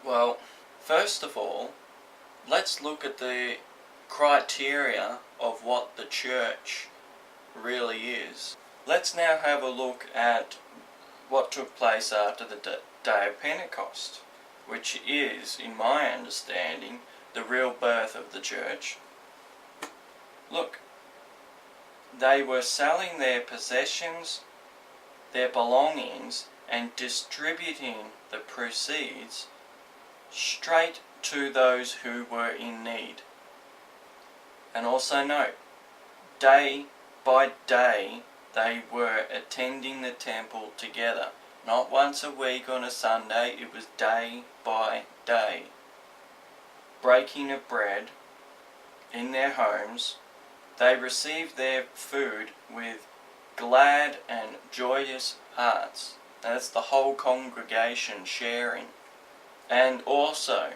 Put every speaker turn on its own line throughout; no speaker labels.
Well, first of all, let's look at the criteria of what the church really is. Let's now have a look at what took place after the day of Pentecost, which is, in my understanding, the real birth of the church. Look, they were selling their possessions, their belongings, and distributing the proceeds straight to those who were in need. And also note, day by day they were attending the temple together. Not once a week on a Sunday, it was day by day. Breaking of bread in their homes, they received their food with glad and joyous hearts. That's the whole congregation sharing. And also,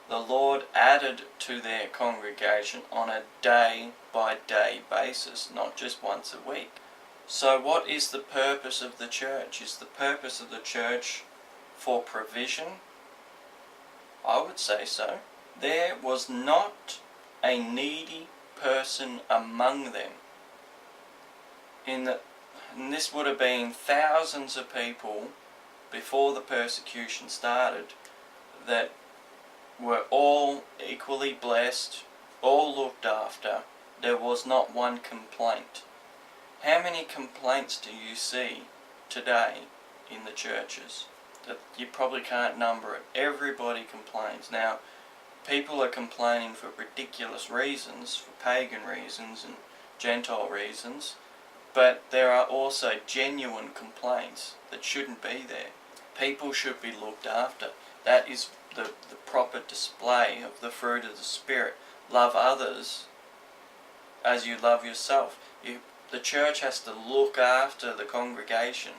the Lord added to their congregation on a day-by-day basis, not just once a week. So what is the purpose of the church? Is the purpose of the church for provision? I would say so. There was not a needy person among them. And this would have been thousands of people before the persecution started that were all equally blessed, all looked after. There was not one complaint. How many complaints do you see today in the churches? That you probably can't number it. Everybody complains. Now, people are complaining for ridiculous reasons, for pagan reasons and Gentile reasons, but there are also genuine complaints that shouldn't be there. People should be looked after. That is the proper display of the fruit of the Spirit. Love others as you love yourself. The church has to look after the congregation.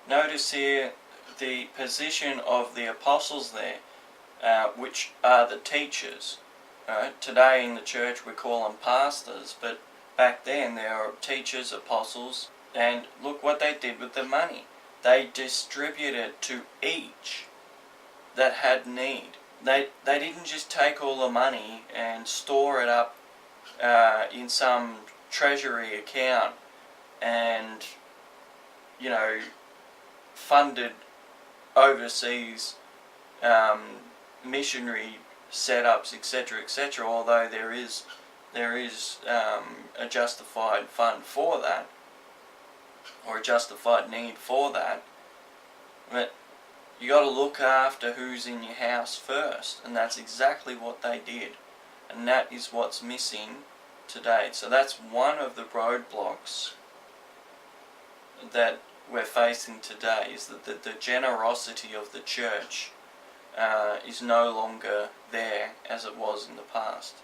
Notice here the position of the apostles there, which are the teachers. Today in the church we call them pastors, but back then there were teachers, apostles, and look what they did with the money. They distributed to each that had need. They didn't just take all the money and store it up in some treasury account and, funded overseas missionary setups, etc., etc. Although there is a justified fund for that, or a justified need for that, but you got to look after who's in your house first, and that's exactly what they did, and that is what's missing today. So that's one of the roadblocks that we're facing today, is that the generosity of the church is no longer there as it was in the past.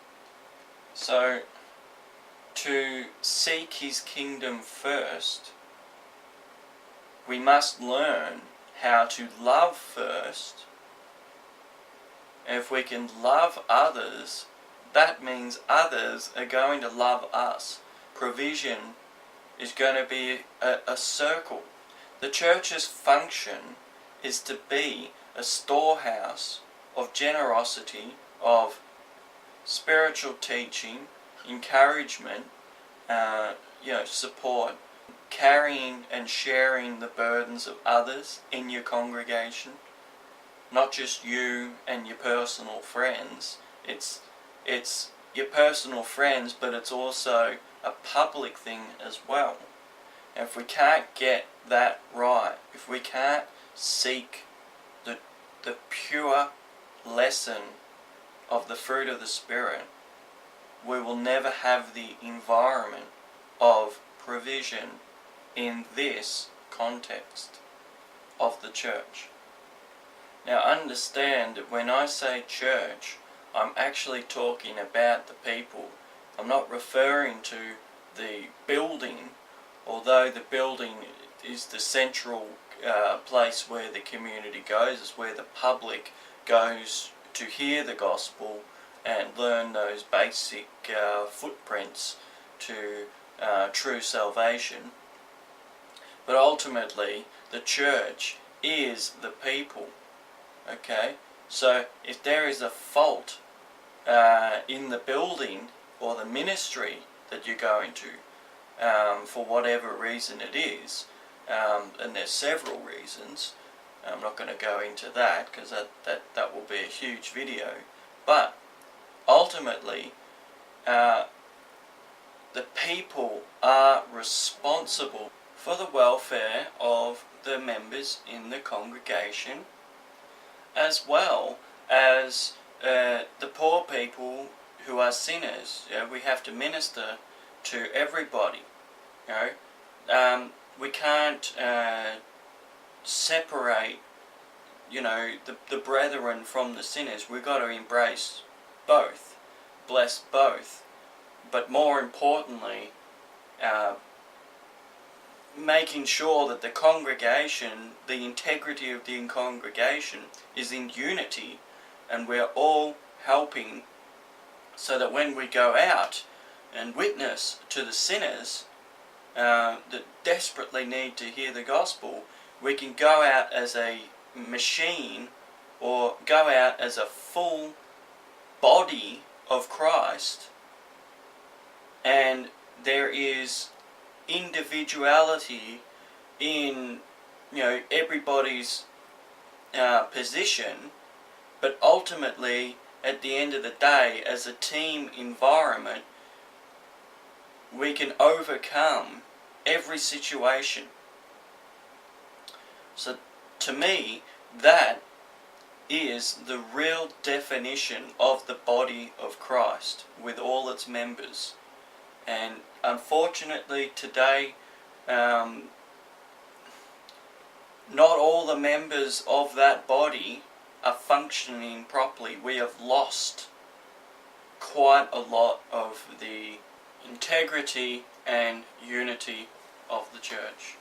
So to seek His kingdom first, we must learn how to love first. And if we can love others, that means others are going to love us. Provision is going to be a circle. The church's function is to be a storehouse of generosity, of spiritual teaching, encouragement, support, carrying and sharing the burdens of others in your congregation. Not just you and your personal friends. It's your personal friends, but it's also a public thing as well. And if we can't get that right, if we can't seek the pure lesson of the fruit of the Spirit, we will never have the environment of provision in this context of the church. Now understand that when I say church, I'm actually talking about the people. I'm not referring to the building, although the building is the central place where the community goes, is where the public goes to hear the gospel and learn those basic footprints to true salvation. But ultimately, the church is the people. Okay? So if there is a fault in the building or the ministry that you're going to, for whatever reason it is, and there's several reasons, I'm not going to go into that because that will be a huge video, but ultimately the people are responsible for the welfare of the members in the congregation, as well as the poor people who are sinners. We have to minister to everybody. We can't separate, the brethren from the sinners. We've got to embrace both, bless both, but more importantly, making sure that the congregation, the integrity of the congregation, is in unity, and we're all helping, so that when we go out and witness to the sinners that desperately need to hear the gospel, we can go out as a machine, or go out as a full body of Christ, and there is individuality in everybody's position, but ultimately at the end of the day, as a team environment, we can overcome every situation. So to me, that is the real definition of the body of Christ, with all its members. And unfortunately today, not all the members of that body are functioning properly. We have lost quite a lot of the integrity and unity of the church.